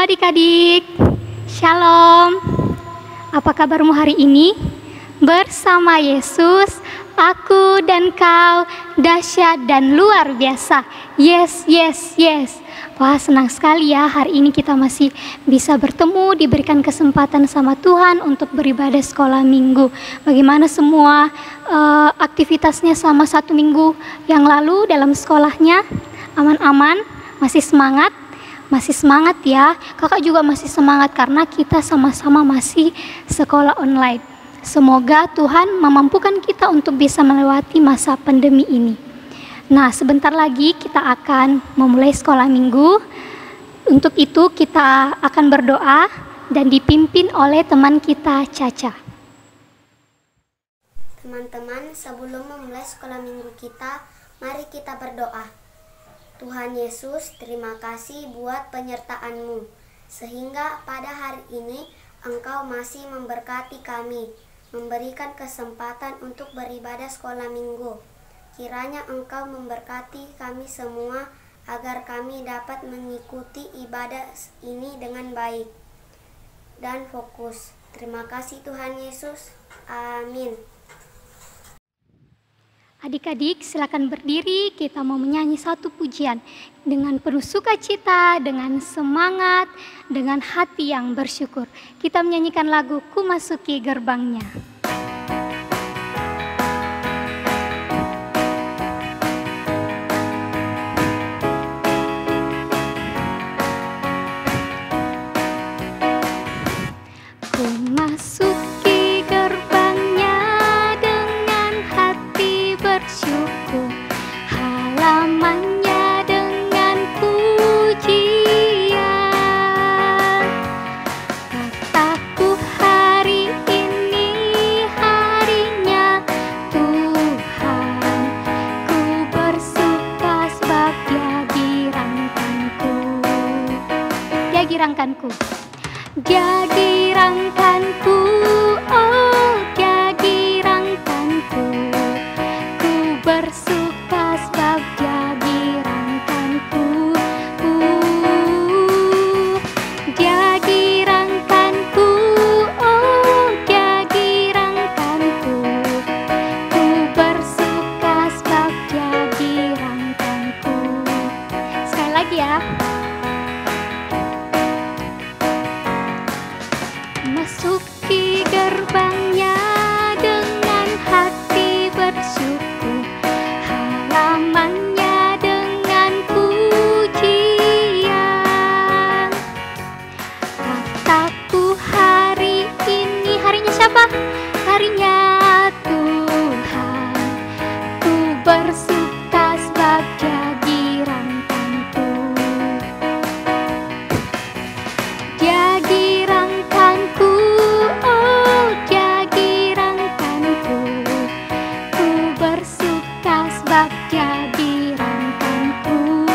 adik-adik, Shalom. Apa kabarmu hari ini? Bersama Yesus, aku dan kau dahsyat dan luar biasa. Yes, yes, yes. Wah, senang sekali ya hari ini kita masih bisa bertemu, diberikan kesempatan sama Tuhan untuk beribadah sekolah minggu. Bagaimana semua aktivitasnya selama 1 minggu yang lalu dalam sekolahnya? Aman-aman? Masih semangat? Masih semangat ya, kakak juga masih semangat karena kita sama-sama masih sekolah online. Semoga Tuhan memampukan kita untuk bisa melewati masa pandemi ini. Nah, sebentar lagi kita akan memulai sekolah minggu. Untuk itu kita akan berdoa dan dipimpin oleh teman kita Caca. Teman-teman, sebelum memulai sekolah minggu kita, mari kita berdoa. Tuhan Yesus, terima kasih buat penyertaan-Mu, sehingga pada hari ini Engkau masih memberkati kami, memberikan kesempatan untuk beribadah sekolah minggu. Kiranya Engkau memberkati kami semua, agar kami dapat mengikuti ibadah ini dengan baik dan fokus. Terima kasih Tuhan Yesus. Amin. Adik-adik silakan berdiri, kita mau menyanyi satu pujian dengan penuh sukacita, dengan semangat, dengan hati yang bersyukur. Kita menyanyikan lagu Ku Masuki Gerbangnya. Ku masuki gerbangnya dengan hati bersyukur, halamannya dengan pujian. Kataku hari ini harinya Tuhan, ku bersuka sebab Dia girangkanku. Dia girangkanku. Dia girangkanku, oh Dia girangkanku. Ku bersuka sebab Dia girangkanku. Dia girangkanku, oh Dia girangkanku. Ku bersuka sebab Dia girangkanku. Sekali lagi ya. Masuki gerbangnya dengan hati bersyukur, halamannya dengan pujian. Kataku hari ini, harinya siapa? Harinya Tuhan, ku bersuka sebab Dia girangkanku. Dia girangkanku, oh Dia girangkanku. Ku bersuka sebab Dia girangkanku.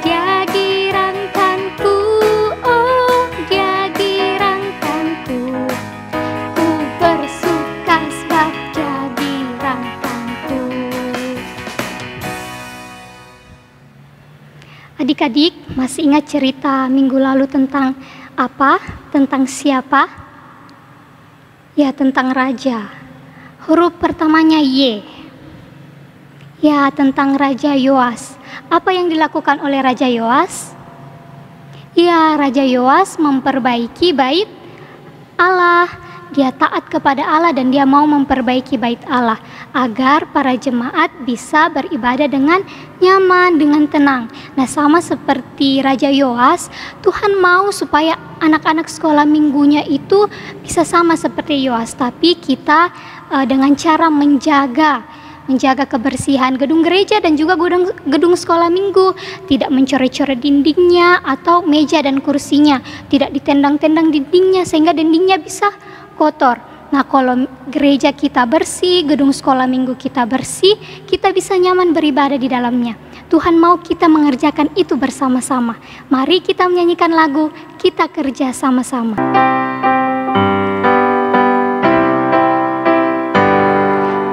Dia girangkanku, oh Dia girangkanku. Ku bersuka sebab Dia girangkanku. Adik-adik, masih ingat cerita minggu lalu tentang apa? Tentang siapa? Ya, tentang raja. Huruf pertamanya Y. Ya, tentang Raja Yoas. Apa yang dilakukan oleh Raja Yoas? Ya, Raja Yoas memperbaiki bait Allah. Dia taat kepada Allah dan dia mau memperbaiki bait Allah agar para jemaat bisa beribadah dengan nyaman, dengan tenang. Nah, sama seperti Raja Yoas, Tuhan mau supaya anak-anak sekolah minggunya itu bisa sama seperti Yoas, tapi kita dengan cara menjaga kebersihan gedung gereja dan juga gedung sekolah minggu, tidak mencoret-coret dindingnya atau meja dan kursinya, tidak ditendang-tendang dindingnya sehingga dindingnya bisa kotor. Nah, kalau gereja kita bersih, gedung sekolah minggu kita bersih, kita bisa nyaman beribadah di dalamnya. Tuhan mau kita mengerjakan itu bersama-sama. Mari kita menyanyikan lagu Kita Kerja Sama-sama.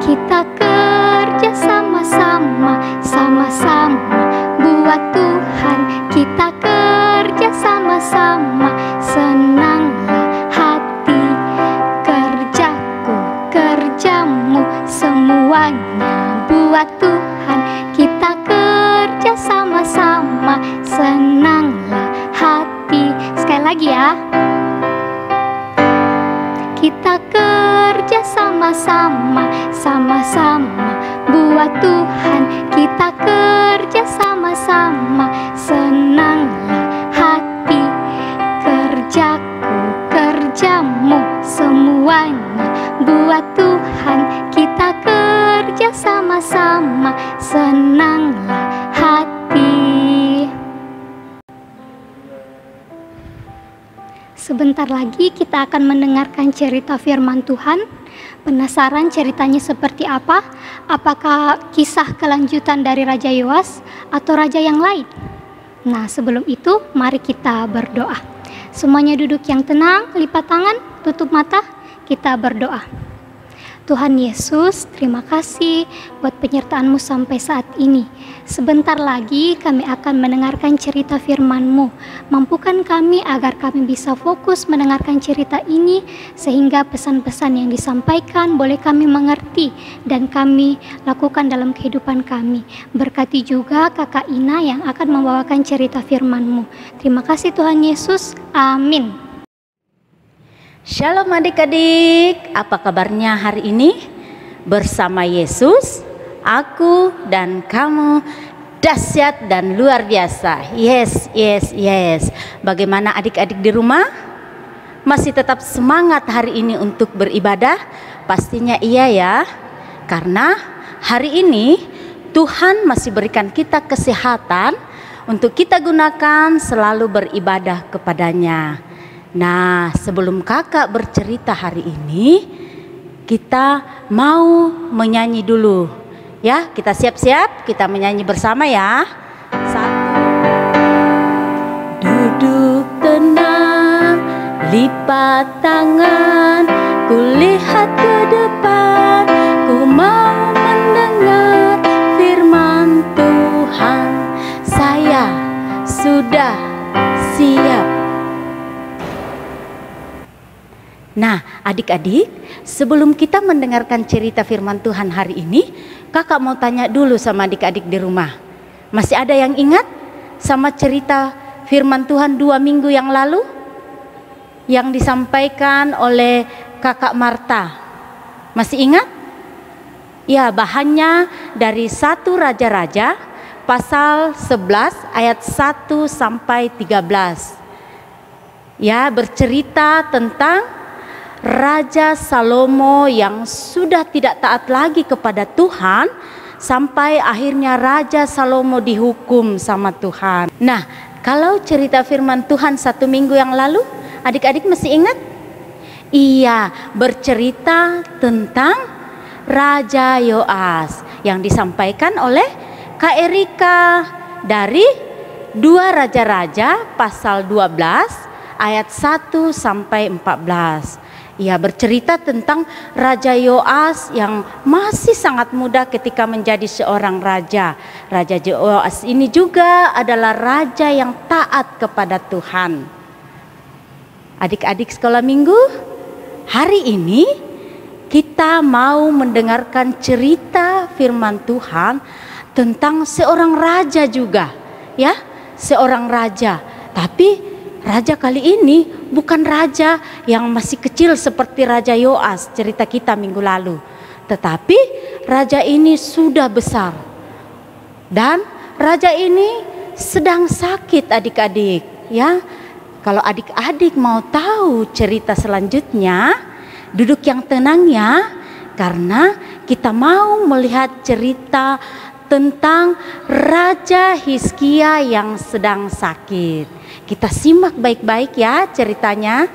Kita kerja sama-sama, sama-sama buat Tuhan. Kita semuanya buat Tuhan. Kita kerja sama-sama, senanglah hati. Sekali lagi ya. Kita kerja sama-sama, sama-sama buat Tuhan. Kita kerja sama-sama, senanglah hati. Kerjaku, kerjamu, semuanya buat Tuhan. Kita kerja sama-sama, senanglah hati. Sebentar lagi kita akan mendengarkan cerita firman Tuhan. Penasaran ceritanya seperti apa? Apakah kisah kelanjutan dari Raja Yoas atau raja yang lain? Nah, sebelum itu mari kita berdoa. Semuanya duduk yang tenang, lipat tangan, tutup mata, kita berdoa. Tuhan Yesus, terima kasih buat penyertaan-Mu sampai saat ini. Sebentar lagi kami akan mendengarkan cerita firman-Mu. Mampukan kami agar kami bisa fokus mendengarkan cerita ini, sehingga pesan-pesan yang disampaikan boleh kami mengerti dan kami lakukan dalam kehidupan kami. Berkati juga Kakak Ina yang akan membawakan cerita firman-Mu. Terima kasih Tuhan Yesus. Amin. Shalom adik-adik, apa kabarnya hari ini? Bersama Yesus, aku dan kamu dahsyat dan luar biasa. Yes, yes, yes. Bagaimana adik-adik di rumah? Masih tetap semangat hari ini untuk beribadah? Pastinya iya ya. Karena hari ini Tuhan masih berikan kita kesehatan untuk kita gunakan selalu beribadah kepadanya. Nah, sebelum kakak bercerita hari ini, kita mau menyanyi dulu. Ya, kita siap-siap, kita menyanyi bersama ya. 1. Duduk tenang, lipat tangan, kulihat ke depan, ku mau mendengar firman Tuhan. Saya sudah siap. Nah, adik-adik, sebelum kita mendengarkan cerita firman Tuhan hari ini, kakak mau tanya dulu sama adik-adik di rumah. Masih ada yang ingat sama cerita firman Tuhan 2 minggu yang lalu? Yang disampaikan oleh kakak Marta. Masih ingat? Ya, bahannya dari 1 Raja-Raja pasal 11 ayat 1 sampai 13. Ya, bercerita tentang Raja Salomo yang sudah tidak taat lagi kepada Tuhan, sampai akhirnya Raja Salomo dihukum sama Tuhan. Nah, kalau cerita firman Tuhan 1 minggu yang lalu, adik-adik masih ingat? Iya, bercerita tentang Raja Yoas yang disampaikan oleh Kak Erika dari 2 Raja-Raja pasal 12 ayat 1 sampai 14. Ia bercerita tentang Raja Yoas yang masih sangat muda ketika menjadi seorang raja. Raja Yoas ini juga adalah raja yang taat kepada Tuhan. Adik-adik sekolah minggu, hari ini kita mau mendengarkan cerita firman Tuhan tentang seorang raja juga, ya, seorang raja. Tapi raja kali ini bukan raja yang masih kecil seperti Raja Yoas cerita kita minggu lalu. Tetapi raja ini sudah besar. Dan raja ini sedang sakit adik-adik. Ya, kalau adik-adik mau tahu cerita selanjutnya, duduk yang tenang ya. Karena kita mau melihat cerita tentang Raja Hizkia yang sedang sakit. Kita simak baik-baik ya ceritanya.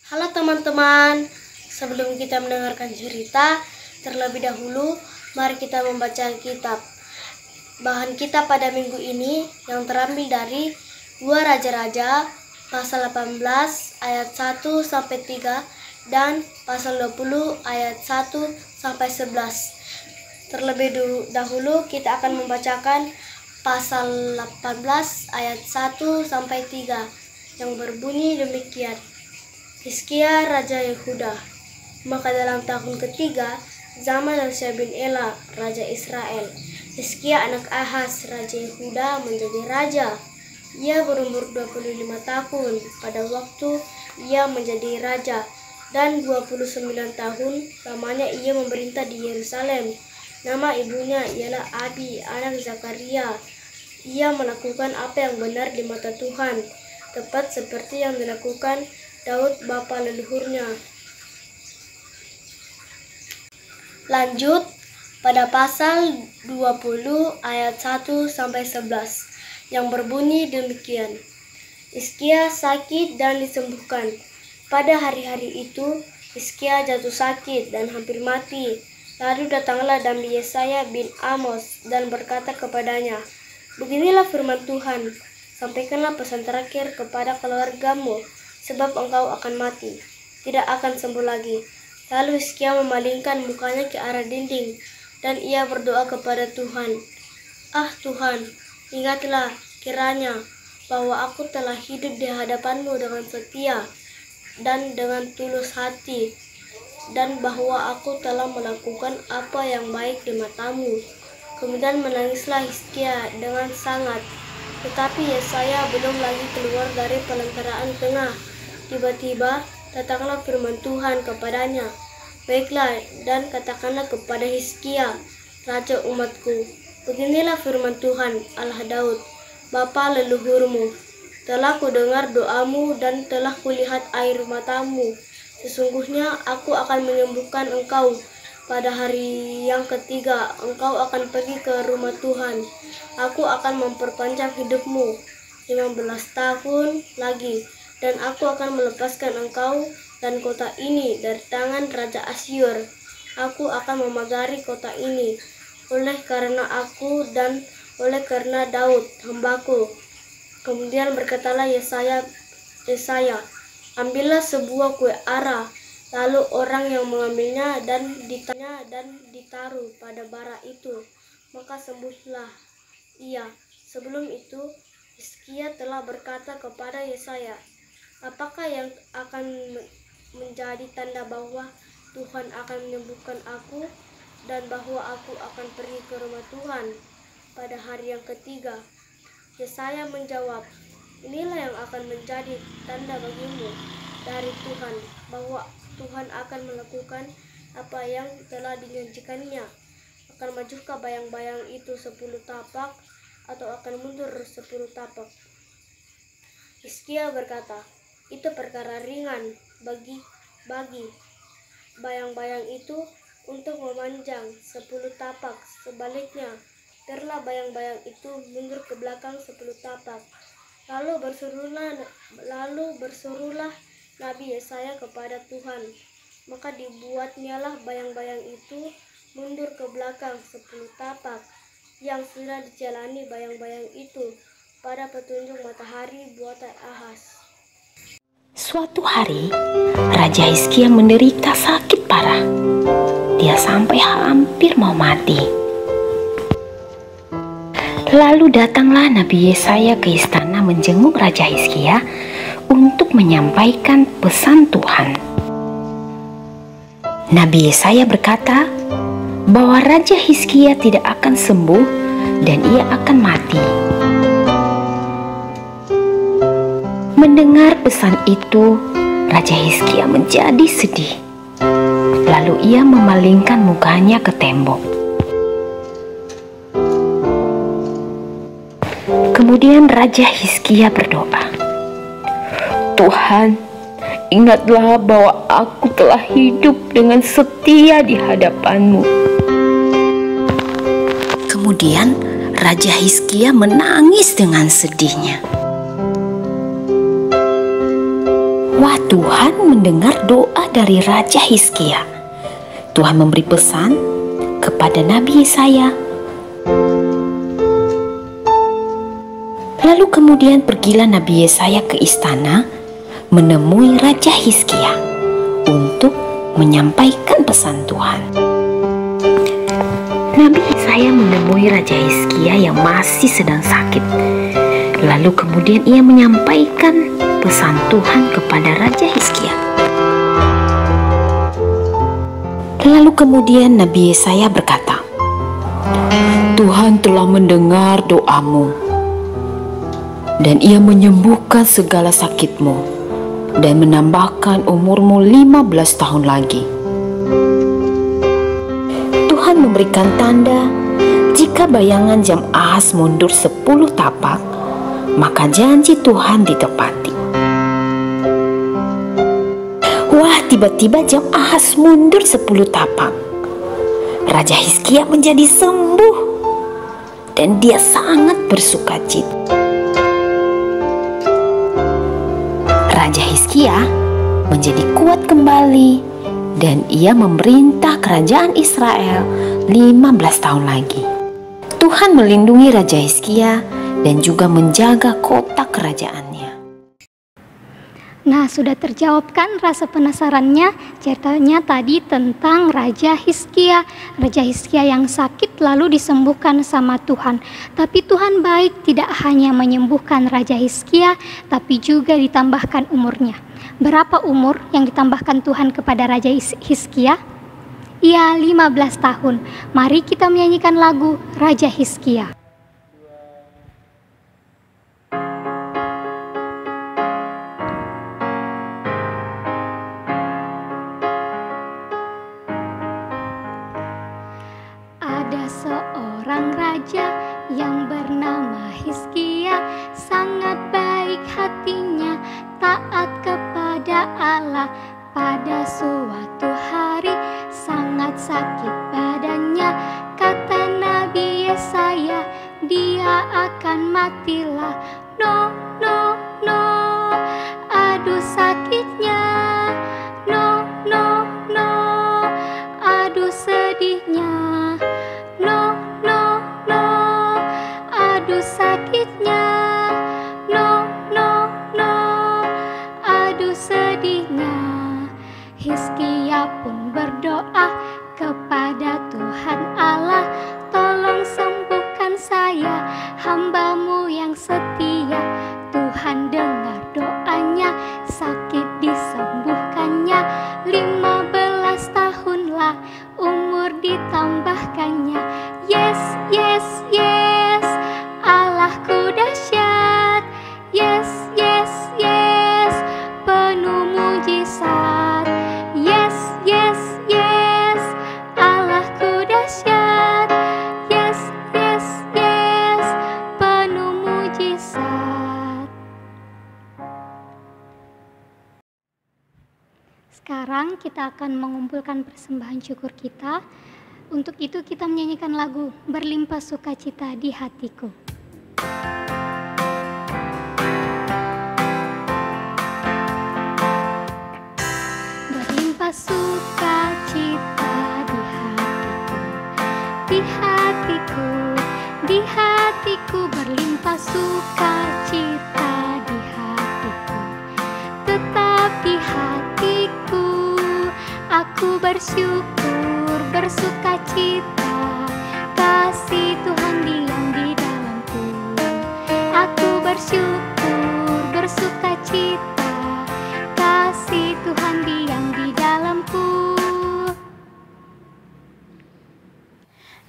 Halo teman-teman, sebelum kita mendengarkan cerita, terlebih dahulu mari kita membaca Alkitab. Bahan kita pada minggu ini yang terambil dari 2 Raja-Raja pasal 18 ayat 1 sampai 3 dan pasal 20 ayat 1 sampai 11. Terlebih dahulu kita akan membacakan pasal 18 ayat 1 sampai 3 yang berbunyi demikian. Hizkia Raja Yehuda. Maka dalam tahun ketiga, zaman Hosea bin Ela, Raja Israel, Hizkia anak Ahaz, Raja Yehuda menjadi raja. Ia berumur 25 tahun pada waktu ia menjadi raja, dan 29 tahun lamanya ia memerintah di Yerusalem. Nama ibunya ialah Abi, anak Zakaria. Ia melakukan apa yang benar di mata Tuhan, tepat seperti yang dilakukan Daud bapa leluhurnya. Lanjut pada pasal 20 ayat 1-11 yang berbunyi demikian. Hizkia sakit dan disembuhkan. Pada hari-hari itu Hizkia jatuh sakit dan hampir mati. Lalu datanglah Nabi Yesaya bin Amos dan berkata kepadanya, "Beginilah firman Tuhan, sampaikanlah pesan terakhir kepada keluargamu, sebab engkau akan mati, tidak akan sembuh lagi." Lalu Hizkia memalingkan mukanya ke arah dinding, dan ia berdoa kepada Tuhan, "Ah Tuhan, ingatlah kiranya bahwa aku telah hidup di hadapan-Mu dengan setia dan dengan tulus hati, dan bahwa aku telah melakukan apa yang baik di mata-Mu." Kemudian menangislah Hizkia dengan sangat. Tetapi Yesaya belum lagi keluar dari pelentaraan tengah. Tiba-tiba datanglah firman Tuhan kepadanya, "Baiklah, dan katakanlah kepada Hizkia, raja umatku, beginilah firman Tuhan, Allah Daud, bapa leluhurmu. Telah kudengar doamu dan telah kulihat air matamu. Sesungguhnya aku akan menyembuhkan engkau. Pada hari yang ketiga, engkau akan pergi ke rumah Tuhan. Aku akan memperpanjang hidupmu 15 tahun lagi, dan aku akan melepaskan engkau dan kota ini dari tangan Raja Asyur. Aku akan memagari kota ini oleh karena aku dan oleh karena Daud, hambaku." Kemudian berkatalah Yesaya, "Ambillah sebuah kue ara." Lalu orang yang mengambilnya dan ditaruh pada bara itu, maka sembuhlah ia. Sebelum itu, Hizkia telah berkata kepada Yesaya, "Apakah yang akan menjadi tanda bahwa Tuhan akan menyembuhkan aku dan bahwa aku akan pergi ke rumah Tuhan pada hari yang ketiga?" Yesaya menjawab, "Inilah yang akan menjadi tanda bagimu dari Tuhan, bahwa Tuhan akan melakukan apa yang telah dijanjikannya. Akan majukah bayang-bayang itu 10 tapak, atau akan mundur 10 tapak?" Hizkia berkata, "Itu perkara ringan bagi bayang-bayang itu untuk memanjang 10 tapak. Sebaliknya, biarlah bayang-bayang itu mundur ke belakang 10 tapak." Lalu berserulah Nabi Yesaya kepada Tuhan. Maka dibuatnyalah bayang-bayang itu mundur ke belakang 10 tapak, yang sudah dijalani bayang-bayang itu pada petunjuk matahari buatan Ahaz. Suatu hari, Raja Hizkia menderita sakit parah. Dia sampai hampir mau mati. Lalu datanglah Nabi Yesaya ke istana menjenguk Raja Hizkia untuk menyampaikan pesan Tuhan. Nabi Yesaya berkata bahwa Raja Hizkia tidak akan sembuh dan ia akan mati. Mendengar pesan itu, Raja Hizkia menjadi sedih. Lalu ia memalingkan mukanya ke tembok. Kemudian Raja Hizkia berdoa, "Tuhan, ingatlah bahwa aku telah hidup dengan setia di hadapan-Mu." Kemudian Raja Hizkia menangis dengan sedihnya. Wah, Tuhan mendengar doa dari Raja Hizkia. Tuhan memberi pesan kepada Nabi Yesaya. Lalu kemudian pergilah Nabi Yesaya ke istana menemui Raja Hizkia untuk menyampaikan pesan Tuhan. Nabi Yesaya menemui Raja Hizkia yang masih sedang sakit. Lalu kemudian ia menyampaikan pesan Tuhan kepada Raja Hizkia. Lalu kemudian Nabi Yesaya berkata, Tuhan telah mendengar doamu, dan Ia menyembuhkan segala sakitmu, dan menambahkan umurmu 15 tahun lagi. Tuhan memberikan tanda, jika bayangan jam Ahaz mundur 10 tapak, maka janji Tuhan ditepati. Wah, tiba-tiba jam Ahaz mundur 10 tapak. Raja Hizkia menjadi sembuh, dan dia sangat bersukacita. Raja Hizkia menjadi kuat kembali, dan ia memerintah kerajaan Israel 15 tahun lagi. Tuhan melindungi Raja Hizkia dan juga menjaga kota kerajaannya. Nah, sudah terjawabkan rasa penasarannya? Ceritanya tadi tentang Raja Hizkia. Raja Hizkia yang sakit lalu disembuhkan sama Tuhan. Tapi Tuhan baik, tidak hanya menyembuhkan Raja Hizkia, tapi juga ditambahkan umurnya. Berapa umur yang ditambahkan Tuhan kepada Raja Hizkia? Iya, 15 tahun. Mari kita menyanyikan lagu Raja Hizkia. Ada seorang raja yang bernama Hizkia, sangat baik hatinya, taat kepada Allah. Pada suatu hari sangat sakit badannya, kata Nabi Yesaya, dia akan matilah. No, no, no, aduh sakitnya. No, no, no, aduh sedihnya. No, no, no, aduh sakitnya. No, no, no, aduh sedihnya. Hizkia pun berdoa kepada Tuhan Allah, tolong sembuhkan saya, hamba-Mu yang setia. Tuhan dengar doanya, sakit disembuhkannya. 15 tahunlah umur ditambahkannya. Yes, yes, yes, Allahku dahsyat. Yes, yes, yes, penuh mujizat. Yes, yes, yes, Allahku dahsyat. Yes, yes, yes, penuh mujizat. Sekarang kita akan mengumpulkan persembahan syukur kita. Untuk itu kita menyanyikan lagu Berlimpah Sukacita di Hatiku. Berlimpah sukacita di hatiku, di hatiku, berlimpah sukacita di hatiku, tetap di hatiku, aku bersyukur, bersukacita, kasih Tuhan diam di dalamku, aku bersyukur, bersukacita, kasih Tuhan diam di dalamku.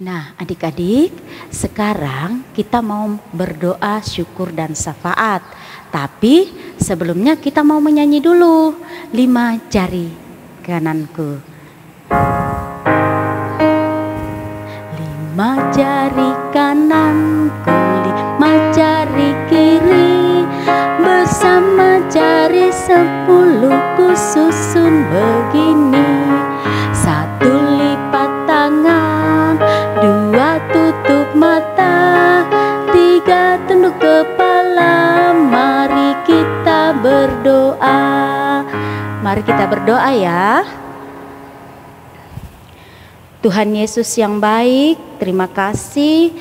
Nah, adik-adik, sekarang kita mau berdoa syukur dan syafaat. Tapi sebelumnya kita mau menyanyi dulu 5 jari kananku. 5 jari kananku, 5 jari kiri, bersama jari 10 ku susun begini. 1 lipat tangan, 2 tutup mata, 3 tunduk kepala. Mari kita berdoa. Mari kita berdoa ya. Tuhan Yesus yang baik, terima kasih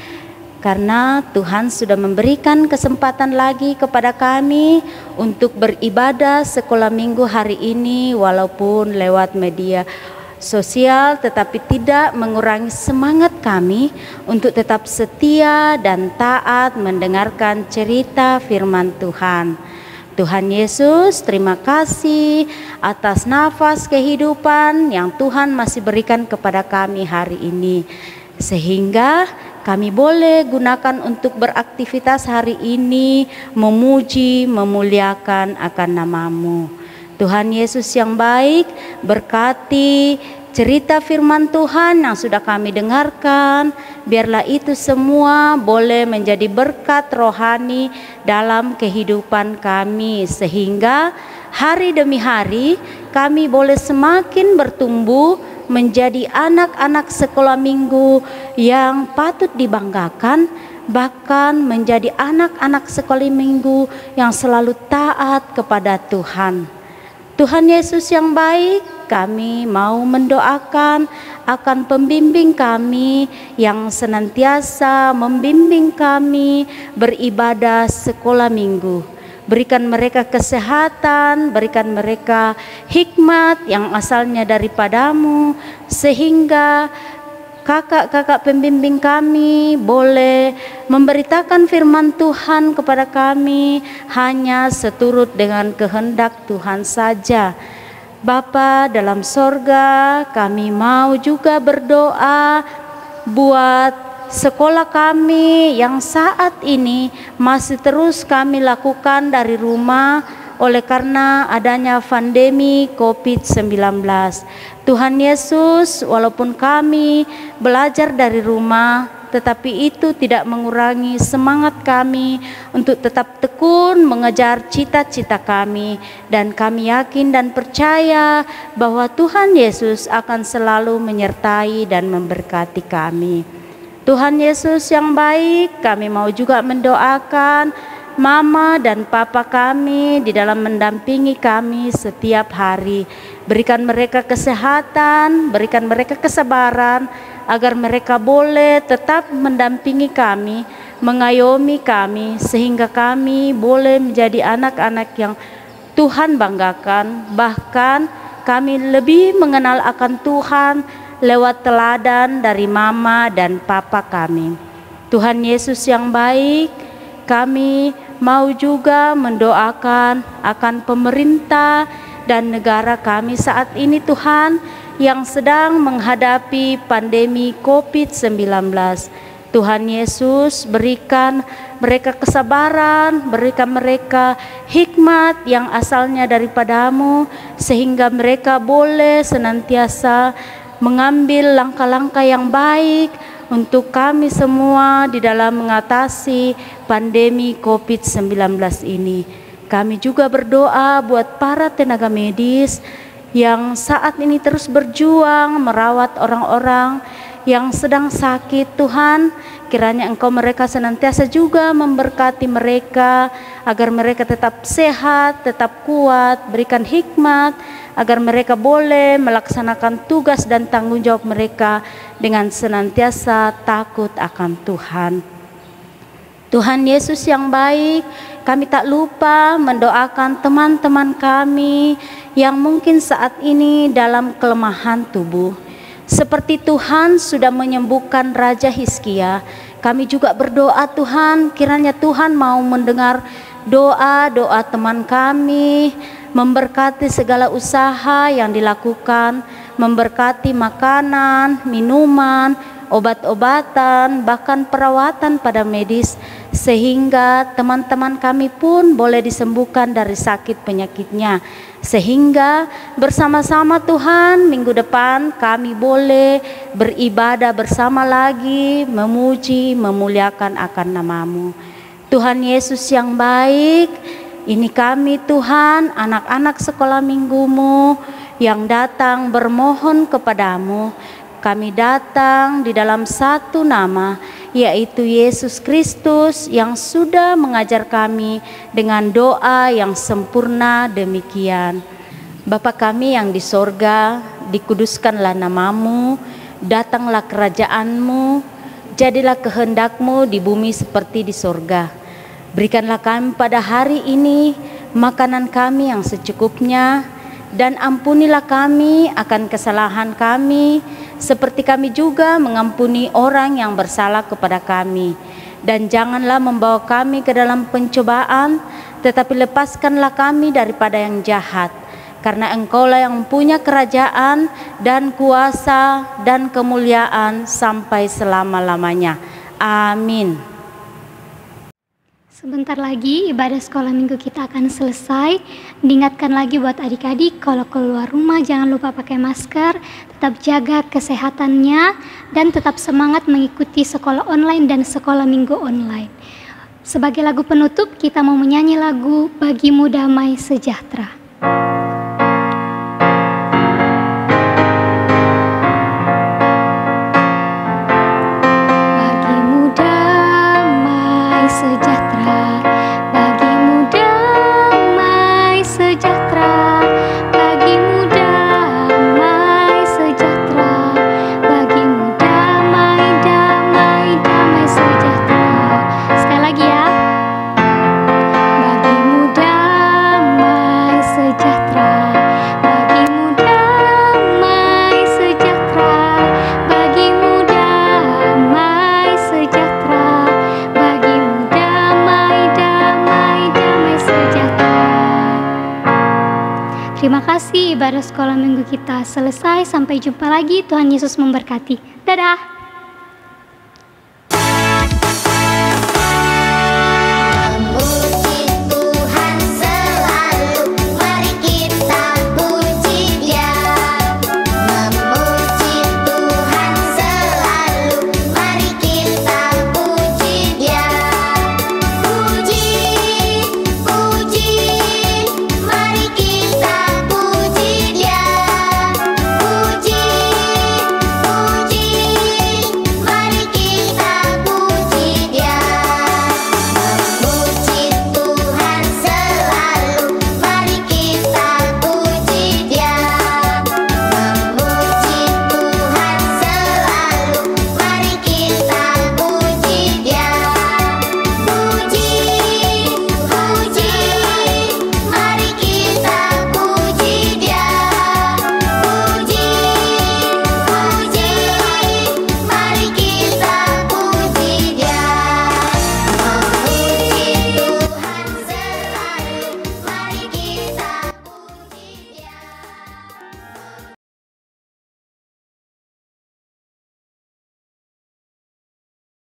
karena Tuhan sudah memberikan kesempatan lagi kepada kami untuk beribadah sekolah minggu hari ini, walaupun lewat media sosial, tetapi tidak mengurangi semangat kami untuk tetap setia dan taat mendengarkan cerita firman Tuhan. Tuhan Yesus, terima kasih atas nafas kehidupan yang Tuhan masih berikan kepada kami hari ini, sehingga kami boleh gunakan untuk beraktivitas hari ini, memuji, memuliakan akan nama-Mu. Tuhan Yesus yang baik, berkati cerita firman Tuhan yang sudah kami dengarkan, biarlah itu semua boleh menjadi berkat rohani dalam kehidupan kami, sehingga hari demi hari kami boleh semakin bertumbuh menjadi anak-anak sekolah minggu yang patut dibanggakan, bahkan menjadi anak-anak sekolah minggu yang selalu taat kepada Tuhan. Tuhan Yesus yang baik, kami mau mendoakan akan pembimbing kami yang senantiasa membimbing kami beribadah sekolah minggu. Berikan mereka kesehatan, berikan mereka hikmat yang asalnya daripada-Mu, sehingga kakak-kakak pembimbing kami boleh memberitakan firman Tuhan kepada kami hanya seturut dengan kehendak Tuhan saja. Bapa dalam sorga, kami mau juga berdoa buat sekolah kami yang saat ini masih terus kami lakukan dari rumah oleh karena adanya pandemi COVID-19. Tuhan Yesus, walaupun kami belajar dari rumah, tetapi itu tidak mengurangi semangat kami untuk tetap tekun mengejar cita-cita kami, dan kami yakin dan percaya bahwa Tuhan Yesus akan selalu menyertai dan memberkati kami. Tuhan Yesus yang baik, kami mau juga mendoakan Mama dan Papa kami di dalam mendampingi kami setiap hari. Berikan mereka kesehatan, berikan mereka kesabaran, agar mereka boleh tetap mendampingi kami, mengayomi kami, sehingga kami boleh menjadi anak-anak yang Tuhan banggakan. Bahkan kami lebih mengenal akan Tuhan lewat teladan dari Mama dan Papa kami. Tuhan Yesus yang baik, kami mau juga mendoakan akan pemerintah dan negara kami saat ini, Tuhan, yang sedang menghadapi pandemi COVID-19. Tuhan Yesus, berikan mereka kesabaran, berikan mereka hikmat yang asalnya daripada-Mu, sehingga mereka boleh senantiasa mengambil langkah-langkah yang baik untuk kami semua di dalam mengatasi pandemi COVID-19 ini. Kami juga berdoa buat para tenaga medis yang saat ini terus berjuang merawat orang-orang yang sedang sakit. Tuhan, kiranya Engkau mereka senantiasa juga memberkati mereka, agar mereka tetap sehat, tetap kuat, berikan hikmat, agar mereka boleh melaksanakan tugas dan tanggung jawab mereka dengan senantiasa takut akan Tuhan. Tuhan Yesus yang baik, kami tak lupa mendoakan teman-teman kami yang mungkin saat ini dalam kelemahan tubuh. Seperti Tuhan sudah menyembuhkan Raja Hizkia, kami juga berdoa Tuhan, kiranya Tuhan mau mendengar doa-doa teman kami, memberkati segala usaha yang dilakukan, memberkati makanan, minuman, obat-obatan, bahkan perawatan pada medis, sehingga teman-teman kami pun boleh disembuhkan dari sakit penyakitnya, sehingga bersama-sama Tuhan minggu depan kami boleh beribadah bersama lagi, memuji, memuliakan akan nama-Mu. Tuhan Yesus yang baik, ini kami Tuhan, anak-anak sekolah minggu-Mu yang datang bermohon kepada-Mu. Kami datang di dalam satu nama, yaitu Yesus Kristus yang sudah mengajar kami dengan doa yang sempurna demikian. Bapa kami yang di sorga, dikuduskanlah nama-Mu, datanglah kerajaan-Mu, jadilah kehendak-Mu di bumi seperti di sorga. Berikanlah kami pada hari ini makanan kami yang secukupnya, dan ampunilah kami akan kesalahan kami, seperti kami juga mengampuni orang yang bersalah kepada kami. Dan janganlah membawa kami ke dalam pencobaan, tetapi lepaskanlah kami daripada yang jahat. Karena Engkaulah yang punya kerajaan dan kuasa dan kemuliaan sampai selama-lamanya. Amin. Sebentar lagi ibadah sekolah minggu kita akan selesai. Diingatkan lagi buat adik-adik, kalau keluar rumah jangan lupa pakai masker, tetap jaga kesehatannya, dan tetap semangat mengikuti sekolah online dan sekolah minggu online. Sebagai lagu penutup, kita mau menyanyi lagu Bagimu Damai Sejahtera. Terima kasih, ibadah sekolah minggu kita selesai. Sampai jumpa lagi. Tuhan Yesus memberkati. Dadah.